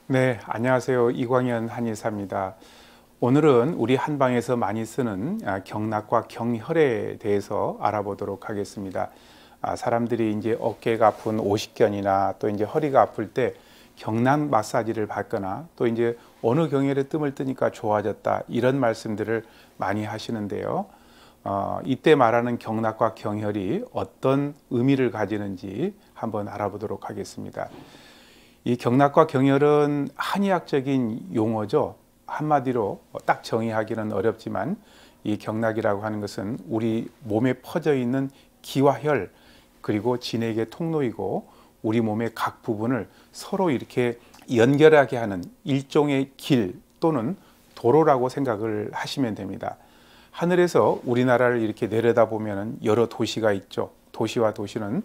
네, 안녕하세요. 이광현 한의사입니다. 오늘은 우리 한방에서 많이 쓰는 경락과 경혈에 대해서 알아보도록 하겠습니다. 사람들이 이제 어깨가 아픈 오십견이나 또 이제 허리가 아플 때 경락 마사지를 받거나 또 이제 어느 경혈에 뜸을 뜨니까 좋아졌다 이런 말씀들을 많이 하시는데요. 이때 말하는 경락과 경혈이 어떤 의미를 가지는지 한번 알아보도록 하겠습니다. 이 경락과 경혈은 한의학적인 용어죠. 한마디로 딱 정의하기는 어렵지만 이 경락이라고 하는 것은 우리 몸에 퍼져 있는 기와 혈 그리고 진액의 통로이고 우리 몸의 각 부분을 서로 이렇게 연결하게 하는 일종의 길 또는 도로라고 생각을 하시면 됩니다. 하늘에서 우리나라를 이렇게 내려다보면 여러 도시가 있죠. 도시와 도시는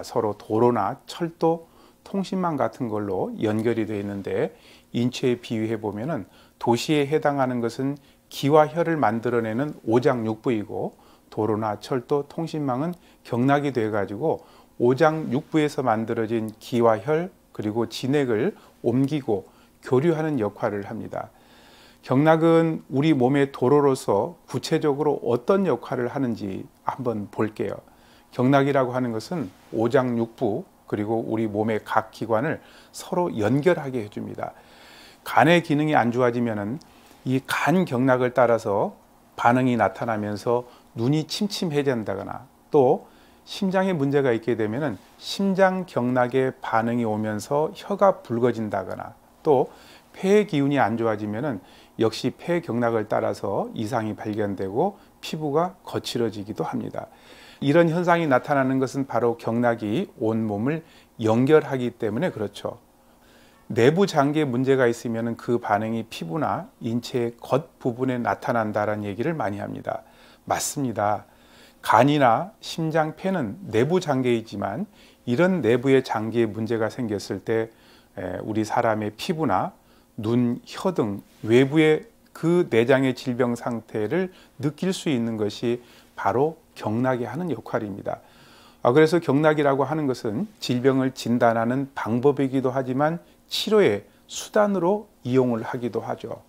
서로 도로나 철도, 통신망 같은 걸로 연결이 되어 있는데 인체에 비유해 보면은 도시에 해당하는 것은 기와 혈을 만들어내는 오장육부이고 도로나 철도, 통신망은 경락이 돼 가지고 오장육부에서 만들어진 기와 혈 그리고 진액을 옮기고 교류하는 역할을 합니다. 경락은 우리 몸의 도로로서 구체적으로 어떤 역할을 하는지 한번 볼게요. 경락이라고 하는 것은 오장육부 그리고 우리 몸의 각 기관을 서로 연결하게 해줍니다. 간의 기능이 안 좋아지면은 이 간 경락을 따라서 반응이 나타나면서 눈이 침침해진다거나 또 심장에 문제가 있게 되면은 심장 경락에 반응이 오면서 혀가 붉어진다거나 또 폐의 기운이 안 좋아지면은 역시 폐 경락을 따라서 이상이 발견되고 피부가 거칠어지기도 합니다. 이런 현상이 나타나는 것은 바로 경락이 온 몸을 연결하기 때문에 그렇죠. 내부 장기에 문제가 있으면 그 반응이 피부나 인체의 겉부분에 나타난다는 얘기를 많이 합니다. 맞습니다. 간이나 심장, 폐는 내부 장기이지만 이런 내부의 장기에 문제가 생겼을 때 우리 사람의 피부나 눈, 혀 등 외부의 그 내장의 질병 상태를 느낄 수 있는 것이 바로 경락이 하는 역할입니다. 그래서 경락이라고 하는 것은 질병을 진단하는 방법이기도 하지만 치료의 수단으로 이용을 하기도 하죠.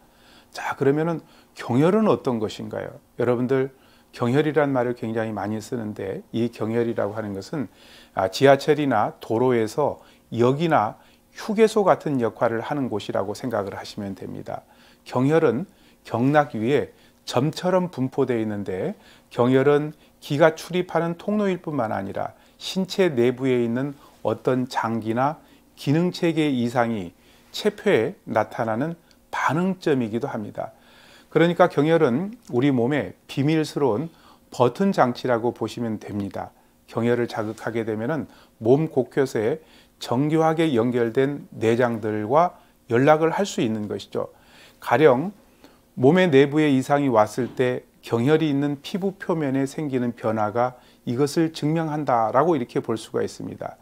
자, 그러면은 경혈은 어떤 것인가요? 여러분들 경혈이란 말을 굉장히 많이 쓰는데 이 경혈이라고 하는 것은 지하철이나 도로에서 역이나 휴게소 같은 역할을 하는 곳이라고 생각을 하시면 됩니다. 경혈은 경락 위에 점처럼 분포되어 있는데 경혈은 기가 출입하는 통로일 뿐만 아니라 신체 내부에 있는 어떤 장기나 기능체계 이상이 체표에 나타나는 반응점이기도 합니다. 그러니까 경혈은 우리 몸의 비밀스러운 버튼 장치라고 보시면 됩니다. 경혈을 자극하게 되면 몸 곳곳에 정교하게 연결된 내장들과 연락을 할 수 있는 것이죠. 가령 몸의 내부에 이상이 왔을 때 경혈이 있는 피부 표면에 생기는 변화가 이것을 증명한다라고 이렇게 볼 수가 있습니다.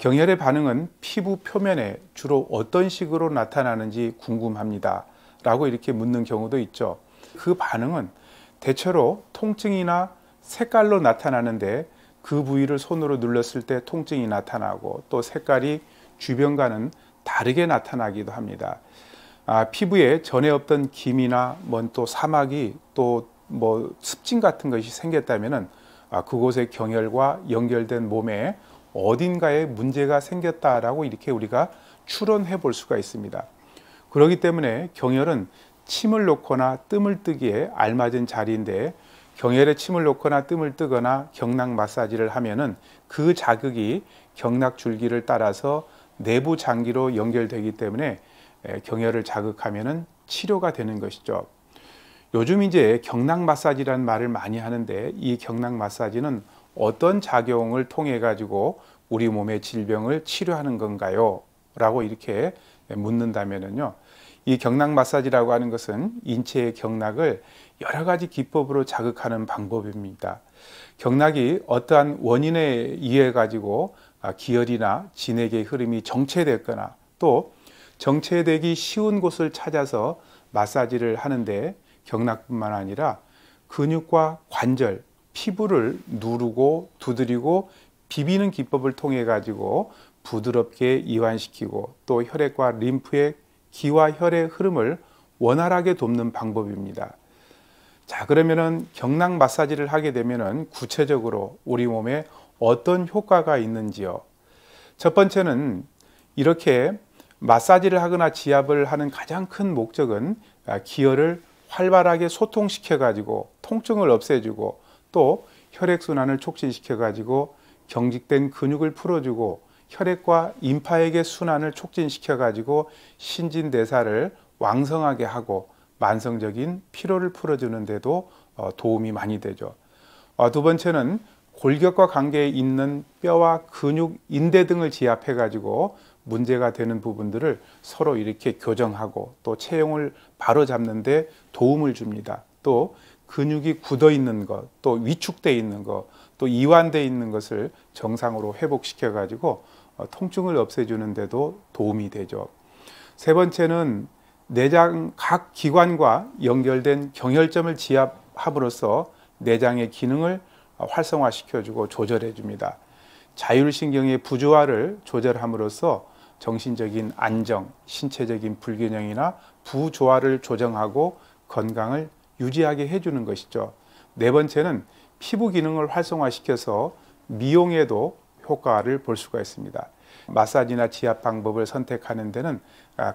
경혈의 반응은 피부 표면에 주로 어떤 식으로 나타나는지 궁금합니다. 라고 이렇게 묻는 경우도 있죠. 그 반응은 대체로 통증이나 색깔로 나타나는데 그 부위를 손으로 눌렀을 때 통증이 나타나고 또 색깔이 주변과는 다르게 나타나기도 합니다. 피부에 전에 없던 김이나 또 사막이 또 습진 같은 것이 생겼다면은 그곳의 경혈과 연결된 몸에 어딘가에 문제가 생겼다라고 이렇게 우리가 추론해 볼 수가 있습니다. 그렇기 때문에 경혈은 침을 놓거나 뜸을 뜨기에 알맞은 자리인데 경혈에 침을 놓거나 뜸을 뜨거나 경락 마사지를 하면은 그 자극이 경락 줄기를 따라서 내부 장기로 연결되기 때문에 경혈을 자극하면은 치료가 되는 것이죠. 요즘 이제 경락 마사지라는 말을 많이 하는데 이 경락 마사지는 어떤 작용을 통해 가지고 우리 몸의 질병을 치료하는 건가요? 라고 이렇게 묻는다면요. 이 경락 마사지라고 하는 것은 인체의 경락을 여러 가지 기법으로 자극하는 방법입니다. 경락이 어떠한 원인에 의해 가지고 기혈이나 진액의 흐름이 정체됐거나 또 정체되기 쉬운 곳을 찾아서 마사지를 하는데 경락뿐만 아니라 근육과 관절, 피부를 누르고 두드리고 비비는 기법을 통해 가지고 부드럽게 이완시키고 또 혈액과 림프의 기와 혈의 흐름을 원활하게 돕는 방법입니다. 자, 그러면은 경락 마사지를 하게 되면은 구체적으로 우리 몸에 어떤 효과가 있는지요? 첫 번째는 이렇게 마사지를 하거나 지압을 하는 가장 큰 목적은 기혈을 활발하게 소통시켜 가지고 통증을 없애주고 또 혈액순환을 촉진시켜 가지고 경직된 근육을 풀어주고 혈액과 임파액의 순환을 촉진시켜 가지고 신진대사를 왕성하게 하고 만성적인 피로를 풀어주는 데도 도움이 많이 되죠. 두 번째는 골격과 관계에 있는 뼈와 근육, 인대 등을 지압해 가지고 문제가 되는 부분들을 서로 이렇게 교정하고 또 체형을 바로 잡는 데 도움을 줍니다. 또 근육이 굳어 있는 것, 또 위축되어 있는 것, 또 이완되어 있는 것을 정상으로 회복시켜 가지고 통증을 없애주는 데도 도움이 되죠. 세 번째는 내장 각 기관과 연결된 경혈점을 지압함으로써 내장의 기능을 활성화시켜주고 조절해줍니다. 자율신경의 부조화를 조절함으로써 정신적인 안정, 신체적인 불균형이나 부조화를 조정하고 건강을 유지하게 해주는 것이죠. 네 번째는 피부 기능을 활성화시켜서 미용에도 효과를 볼 수가 있습니다. 마사지나 지압 방법을 선택하는 데는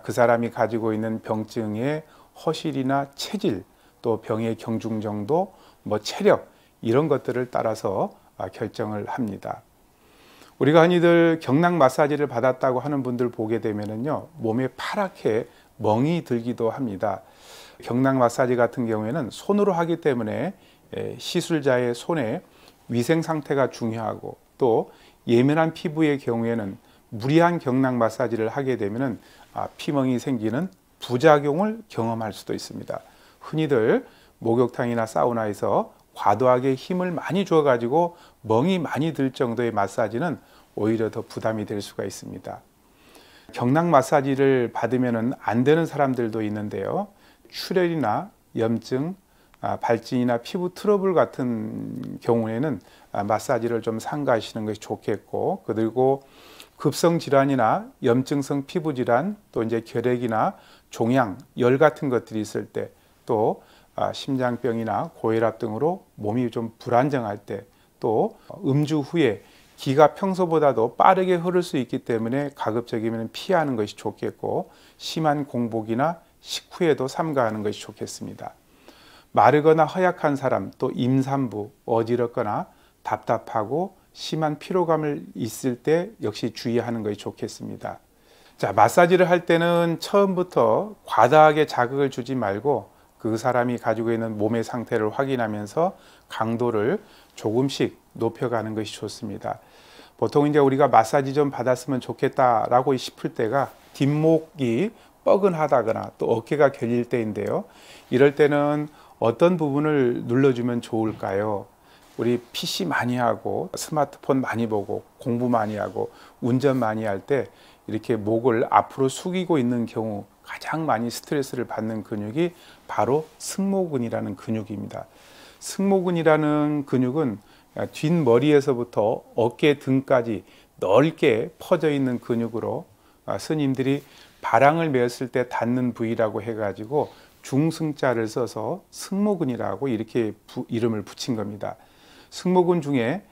그 사람이 가지고 있는 병증의 허실이나 체질, 또 병의 경중 정도, 체력 이런 것들을 따라서 결정을 합니다. 우리가 흔히들 경락 마사지를 받았다고 하는 분들 보게 되면은요, 몸에 파랗게 멍이 들기도 합니다. 경락 마사지 같은 경우에는 손으로 하기 때문에 시술자의 손의 위생 상태가 중요하고 또 예민한 피부의 경우에는 무리한 경락 마사지를 하게 되면은 피멍이 생기는 부작용을 경험할 수도 있습니다. 흔히들 목욕탕이나 사우나에서 과도하게 힘을 많이 줘 가지고 멍이 많이 들 정도의 마사지는 오히려 더 부담이 될 수가 있습니다. 경락 마사지를 받으면 안 되는 사람들도 있는데요. 출혈이나 염증, 발진이나 피부 트러블 같은 경우에는 마사지를 좀 삼가하시는 것이 좋겠고, 그리고 급성 질환이나 염증성 피부 질환, 또 이제 결핵이나 종양, 열 같은 것들이 있을 때, 또 심장병이나 고혈압 등으로 몸이 좀 불안정할 때, 또 음주 후에 기가 평소보다도 빠르게 흐를 수 있기 때문에 가급적이면 피하는 것이 좋겠고, 심한 공복이나 식후에도 삼가하는 것이 좋겠습니다. 마르거나 허약한 사람, 또 임산부, 어지럽거나 답답하고 심한 피로감을 있을 때 역시 주의하는 것이 좋겠습니다. 자, 마사지를 할 때는 처음부터 과다하게 자극을 주지 말고 그 사람이 가지고 있는 몸의 상태를 확인하면서 강도를 조금씩 높여가는 것이 좋습니다. 보통 이제 우리가 마사지 좀 받았으면 좋겠다라고 싶을 때가 뒷목이 뻐근하다거나 또 어깨가 결릴 때인데요. 이럴 때는 어떤 부분을 눌러주면 좋을까요? 우리 PC 많이 하고 스마트폰 많이 보고 공부 많이 하고 운전 많이 할 때 이렇게 목을 앞으로 숙이고 있는 경우 가장 많이 스트레스를 받는 근육이 바로 승모근이라는 근육입니다. 승모근이라는 근육은 뒷머리에서부터 어깨 등까지 넓게 퍼져 있는 근육으로 스님들이 바랑을 메었을 때 닿는 부위라고 해가지고 중승자를 써서 승모근이라고 이렇게 이름을 붙인 겁니다. 승모근 중에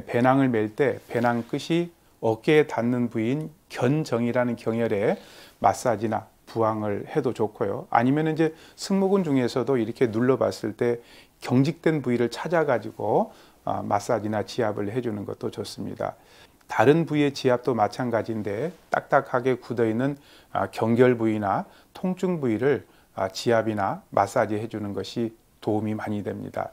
배낭을 멜 때 배낭 끝이 어깨에 닿는 부위인 견정이라는 경혈에 마사지나 부항을 해도 좋고요. 아니면 이제 승모근 중에서도 이렇게 눌러봤을 때 경직된 부위를 찾아가지고 마사지나 지압을 해주는 것도 좋습니다. 다른 부위의 지압도 마찬가지인데 딱딱하게 굳어있는 경결 부위나 통증 부위를 지압이나 마사지 해주는 것이 도움이 많이 됩니다.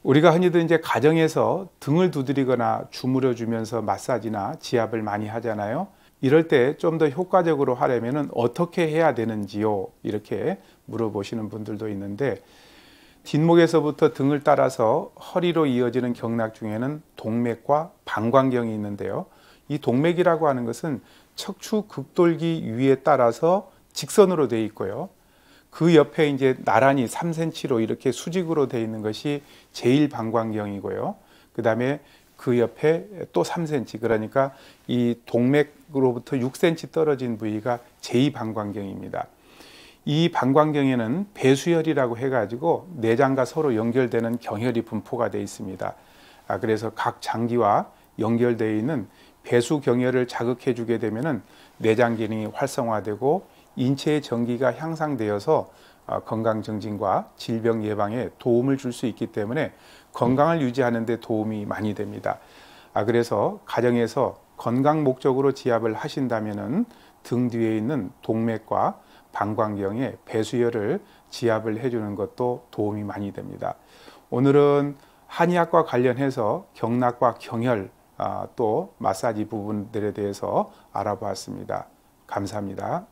우리가 흔히들 이제 가정에서 등을 두드리거나 주무려 주면서 마사지나 지압을 많이 하잖아요. 이럴 때 좀 더 효과적으로 하려면 어떻게 해야 되는지요? 이렇게 물어보시는 분들도 있는데, 뒷목에서부터 등을 따라서 허리로 이어지는 경락 중에는 동맥과 방광경이 있는데요. 이 동맥이라고 하는 것은 척추 극돌기 위에 따라서 직선으로 되어 있고요. 그 옆에 이제 나란히 3cm로 이렇게 수직으로 되어 있는 것이 제1방광경이고요. 그 다음에 그 옆에 또 3cm, 그러니까 이 동맥으로부터 6cm 떨어진 부위가 제2방광경입니다. 이 방광경에는 배수혈이라고 해가지고 내장과 서로 연결되는 경혈이 분포가 되어 있습니다. 그래서 각 장기와 연결되어 있는 배수 경혈을 자극해 주게 되면은 내장 기능이 활성화되고 인체의 전기가 향상되어서 건강 증진과 질병 예방에 도움을 줄 수 있기 때문에 건강을 유지하는 데 도움이 많이 됩니다. 그래서 가정에서 건강 목적으로 지압을 하신다면은 등 뒤에 있는 동맥과 방광경에 배수혈을 지압을 해주는 것도 도움이 많이 됩니다. 오늘은 한의학과 관련해서 경락과 경혈 또 마사지 부분들에 대해서 알아보았습니다. 감사합니다.